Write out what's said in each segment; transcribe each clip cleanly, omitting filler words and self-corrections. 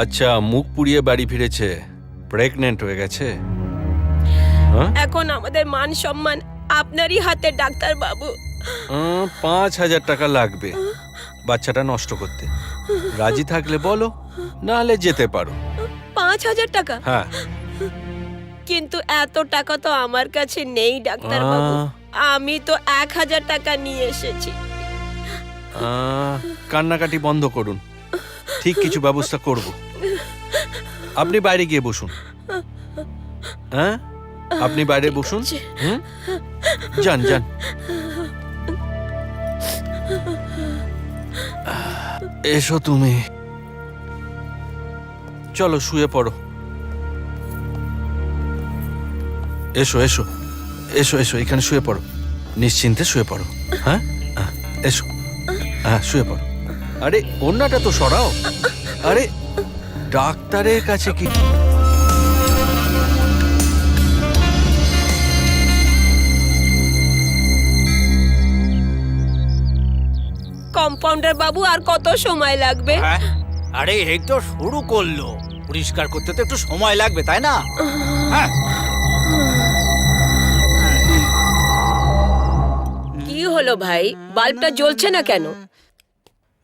আচ্ছা, মুখ পুড়িয়ে বাড়ি ফিরেছে, প্রেগনেন্ট হয়ে গেছে। এখন আমাদের মান সম্মান আপনারই হাতে ডাক্তার বাবু। 5,000 টাকা লাগবে বাচ্চাটা নষ্ট করতে। রাজি থাকলে বলো, নাহলে যেতে পারো। 5,000 টাকা? হ্যাঁ। কিন্তু এত টাকা তো আমার কাছে নেই ডাক্তার বাবু। আমি তো 1,000 টাকা নিয়ে এসেছি। কান্নাকাটি বন্ধ করুন, ঠিক কিছু ব্যবস্থা করব। আপনি বাইরে গিয়ে বসুন। হ্যাঁ, আপনি বাইরে বসুন। যান যান। এসো তুমি, চলো শুয়ে পড়ো। এসো এসো এসো এসো, এখানে শুয়ে পড়ো, নিশ্চিন্তে শুয়ে পড়ো। হ্যাঁ, এসো। হ্যাঁ, শুয়ে পড়ো। আরে ওন্নাটা তো সরাও। আরে ডাক্তারের কাছে কি? কম্পাউন্ডার বাবু, আর কত সময় লাগবে? আরে এই তো শুরু করলো, পরিষ্কার করতে তো একটু সময় লাগবে, তাই না? হ্যাঁ। কি হলো ভাই, বাল্বটা জ্বলছে না কেন?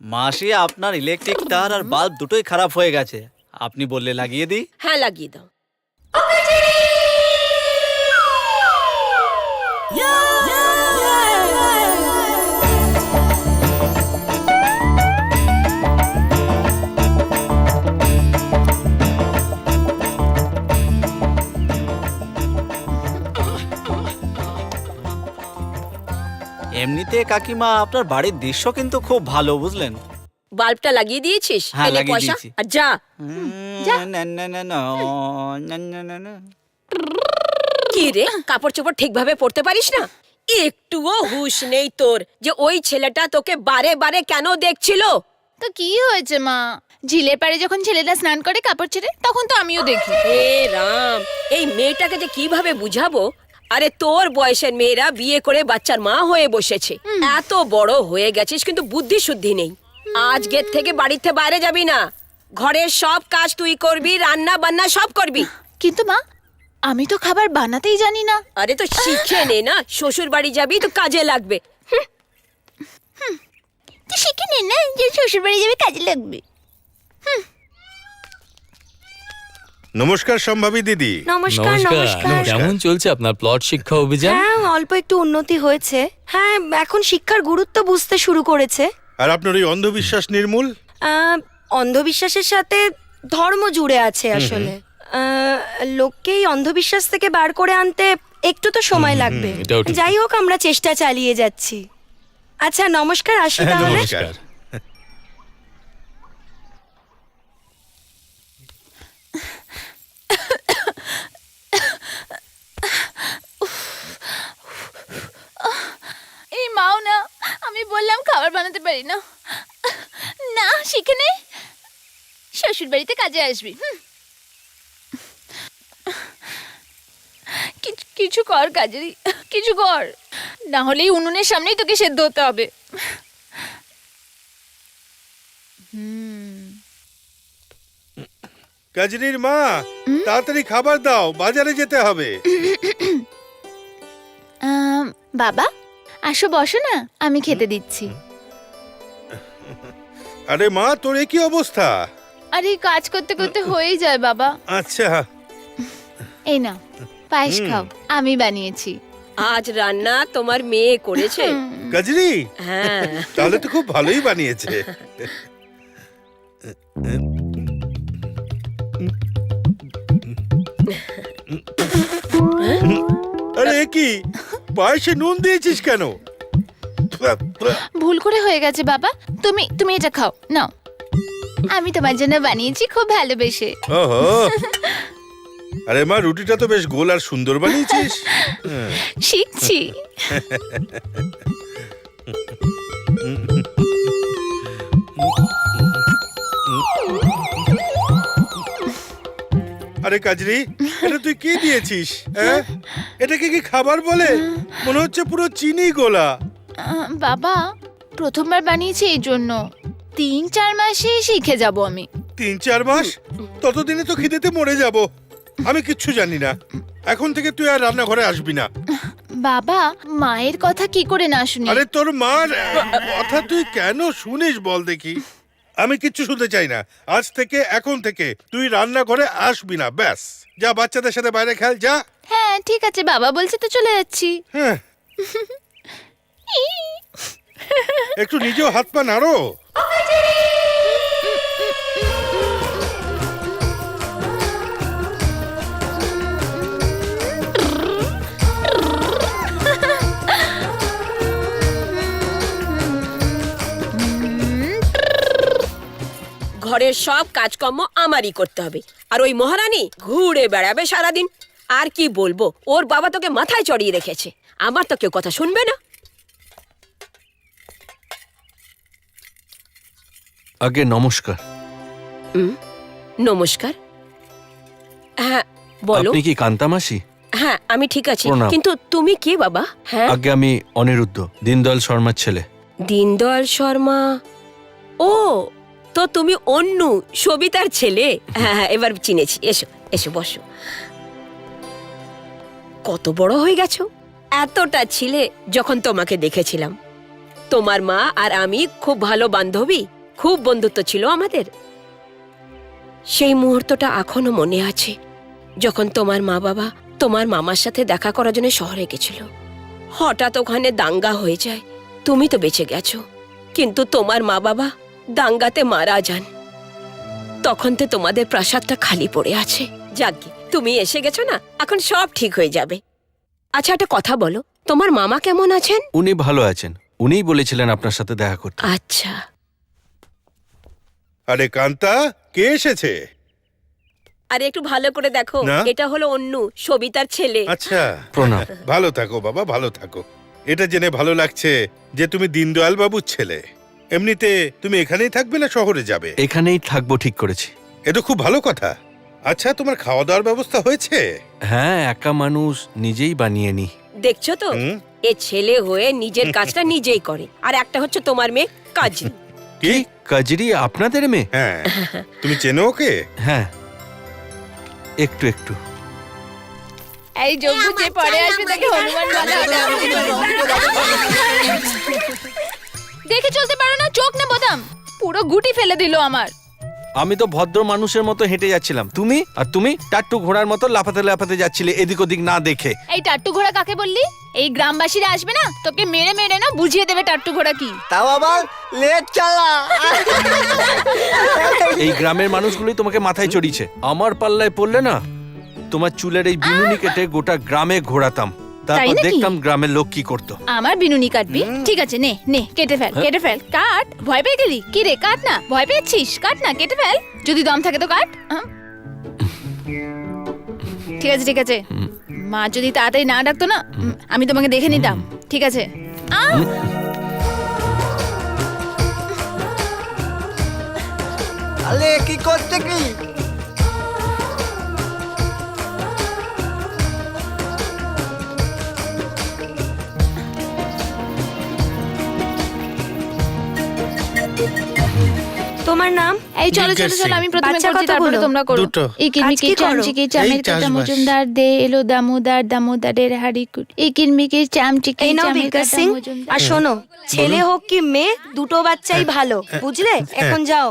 মাসি, আপনার ইলেকট্রিক তার আর বাল্ব দুটোই খারাপ হয়ে গেছে। আপনি বললে লাগিয়ে দিই। হ্যাঁ, লাগিয়ে দাও। এমনিতে কাকিমা, আপনার বাড়ির দৃশ্য কিন্তু খুব ভালো, বুঝলেন? বাল্বটা লাগিয়ে দিয়েছিস? হ্যাঁ, এনে লাগিয়ে পয়সা দিয়েছি। আর যা। কি রে, কাপড় চোপড় ঠিকভাবে পরতে পারিস না? একটুও হুঁশ নেই তোর যে ওই ছেলেটা তোকে বারে বারে কেন দেখছিল? তো কি হয়েছে মা? ঝিলের পাড়ে যখন ছেলেটা স্নান করে কাপড় ছেড়ে, তখন তো আমিও দেখি। হে রাম, এই মেয়েটাকে যে কিভাবে বুঝাবো? আরে তোর বয়সের মেয়েরা বিয়ে করে বাচ্চার মা হয়ে বসেছে। এত বড় হয়ে গেছিস কিন্তু বুদ্ধি শুদ্ধি নেই। আজকের থেকে বাড়িতে বাইরে যাবি না, ঘরের সব কাজ তুই করবি, রান্না বান্না সব করবি। কিন্তু মা, আমি তো খাবার বানাতেই জানি না। আরে তো শিখে নে না, শ্বশুর বাড়ি যাবি তো কাজে লাগবে। তুই শিখে নে না, যে শ্বশুর বাড়ি যাবে কাজে লাগবে। নমস্কার সম্ভাবী দিদি। নমস্কার। কেমন চলছে আপনার প্লট শিক্ষা অভিযান? হ্যাঁ, অল্প একটু উন্নতি হয়েছে। হ্যাঁ, এখন শিক্ষার গুরুত্ব বুঝতে শুরু করেছে। আর আপনার এই অন্ধবিশ্বাস নির্মূল? অন্ধবিশ্বাসের সাথে ধর্ম জুড়ে আছে আসলে। লোককে এই অন্ধবিশ্বাস থেকে বার করে আনতে একটু তো সময় লাগবে। এটাও ঠিক। যাই হোক, আমরা চেষ্টা চালিয়ে যাচ্ছি। আচ্ছা, নমস্কার, আসি তাহলে। নমস্কার। এই মাও না, আমি বললাম খাবার বানাতে পারি না। না, শিখে নে, শ্বশুর বাড়িতে কাজে আসবি। কিছু কর কাজেরই, কিছু কর, না হলেই উনুনের সামনেই তোকে সেদ্ধ হতে হবে। কাজরির মা, তাড়াতাড়ি খাবার দাও, বাজারে যেতে হবে। বাবা, আসো বসো না, আমি খেতে দিচ্ছি। আরে মা, তোর এ কি অবস্থা? আরে কাজ করতে করতে হয়েই যায় বাবা। আচ্ছা। এই না, পায়েস খাও, আমি বানিয়েছি। আজ রান্না তোমার মেয়ে করেছে? কাজরি, হ্যাঁ। তাহলে তো খুব ভালোই বানিয়েছে। আরে এ কি, পায়েসে নুন দিয়েছিস কেন? ভুল করে হয়ে গেছে বাবা, তুমি এটা খাও নাও, আমি তোমার জন্য বানিয়েছি খুব ভালোবেসে। ওহো, আরে মা, রুটিটা তো বেশ গোল আর সুন্দর বানিয়েছিস। শিখছি। আরে কাজরি, এটা তুই কি দিয়েছিস? হ্যাঁ, এটাকে কি খাবার বলে? মনে হচ্ছে পুরো চিনি গোলা। বাবা, প্রথমবার বানিয়েছি এই জন্য, 3-4 মাসে শিখে যাব আমি। 3-4 মাস? ততদিনে তো খিদেতে মরে যাব। আমি কিচ্ছু জানি না। এখন থেকে তুই আর রান্নাঘরে আসবি না। বাবা মায়ের কথা কি করে না শুনি? আরে তোর মার কথা তুই কেন শুনিস বল দেখি? আমি কিচ্ছু শুনতে চাই না। আজ থেকে, এখন থেকে তুই রান্নাঘরে আসবি না, ব্যাস। যা বাচ্চাদের সাথে বাইরে খেল, যা। হ্যাঁ ঠিক আছে, বাবা বলছে তো চলে যাচ্ছি। হ্যাঁ, একটু নিজেও হাত পা নাড়ো। ঘরের সব কাজকর্ম আমারই করতে হবে, আর ওই মহারানী ঘুরে বেড়াবে সারাদিন। আর কি বলবো, ওর বাবা তোকে মাথায় চড়িয়ে রেখেছে। আমার তো কেউ কথা শুনবে না। আগে নমস্কার। নমস্কার। হ্যাঁ বলো। আপনি কি কান্তামাসি? হ্যাঁ আমি ঠিক আছি, প্রণাম। কিন্তু তুমি কে বাবা? হ্যাঁ, আগে আমি অনিরুদ্ধ, দীনদয়াল শর্মার ছেলে। দীনদয়াল শর্মা। ও, তো তুমি অন্নু, সবিতার ছেলে। হ্যাঁ হ্যাঁ, এবার চিনেছি। এসো এসো, বসো। কত বড় হয়ে গেছো। এতটা ছিলে যখন তোমাকে দেখেছিলাম। তোমার মা আর আমি খুব ভালো বান্ধবী, খুব বন্ধুত্ব ছিল আমাদের। সেই মুহূর্তটা এখনো মনে আছে, যখন তোমার মা বাবা তোমার মামার সাথে দেখা করার জন্য শহরে গেছিল। হঠাৎ ওখানে দাঙ্গা হয়ে যায়। তুমি তো বেঁচে গেছো, কিন্তু তোমার মা বাবা দাঙ্গাতে মারা যান। তখন তো তোমাদের প্রাসাদটা খালি পড়ে আছে। যাকগে, তুমি এসে গেছো না, এখন সব ঠিক হয়ে যাবে। আচ্ছা একটা কথা বলো, তোমার মামা কেমন আছেন? উনি ভালো আছেন, উনিই বলেছিলেন আপনার সাথে দেখা করতে। আচ্ছা। আরে কান্তা, কে এসেছে? আরে একটু ভালো করে দেখো, না। এটা হলো অন্নু, সবিতার ছেলে। আচ্ছা, প্রণাম। ভালো থাকো বাবা, ভালো থাকো। এটা জেনে ভালো লাগছে যে তুমি দীনদয়াল বাবুর ছেলে। এমনিতে তুমি এখানেই থাকবে না শহরে যাবে? এখানেই থাকবো ঠিক করেছি। এ তো খুব ভালো কথা। আচ্ছা, তোমার খাওয়া দাওয়ার ব্যবস্থা হয়েছে? হ্যাঁ, একা মানুষ, নিজেই বানিয়ে নি। দেখছো তো, হুম? এ ছেলে হয়ে নিজের কাজটা নিজেই করে। আর একটা হচ্ছে তোমার মেয়ে কাজী। কি কাজরি আপনাদের মেয়ে? হ্যাঁ, তুমি চেনো ওকে? হ্যাঁ, একটু একটু। এই যোগ্য যে পরে আসবে তাকে হনুমান বলা হবে। দেখে চলতে পারো না, চোখ না বোতাম, পুরো গুটি ফেলে দিল আমার। আমি তো ভদ্র মানুষের মতো হেঁটে যাচ্ছিলাম, তুমি টাট্টু ঘোড়ার মতো লাফাতে লাফাতে যাচ্ছিলে এদিক ওদিক না দেখে। এই টাট্টু ঘোড়া কাকে বললি? এই গ্রামবাসীরা আসবে না, তোকে মেরে মেরে না বুঝিয়ে দেবে টাট্টু ঘোড়া কি। তাও আবার লেট চালা। এই গ্রামের মানুষগুলোই তোমাকে মাথায় চড়িয়েছে। আমার পাল্লায় পড়লে না, তোমার চুলের এই বিনুনি কেটে গোটা গ্রামে ঘোরাতাম, তারপর নাকি? দেখতাম গ্রামের লোক কি করতো। আমার বিনুনি কাটবি? ঠিক আছে, নে নে কেটে ফেল, কেটে ফেল, কাট। ভয় পেয়ে গেলি? কি রে, কাট না। ভয় পেয়েছিস? কাট না, কেটে ফেল। যদি দম থাকে তো কাট। ঠিক আছে ঠিক আছে, মা যদি তাড়াতাড়ি না ডাকতো না, আমি তোমাকে দেখে নিতাম। ঠিক আছে। আরে কি করতে কি? তোমার নাম? এই চলো চলো জিজ্ঞেস চলো, আমি প্রথমে বাচ্চা করছি, তারপরে কতগুলো? তোমরা করো। দুটো। ইকিরমিকি কাজ কি করো? চামচিকি চামের এই কাটা চাষবাস। মজুমদার দে এলো দামোদার দামোদারের হাড়ি কুট। ইকিরমিকি চামচিকি এই নাও চামের বিকাশ কাটা সিং। মজুমদার। আর শোনো, ছেলে হোক কি মেয়ে, দুটো বাচ্চাই ভালো, বুঝলে? এখন যাও।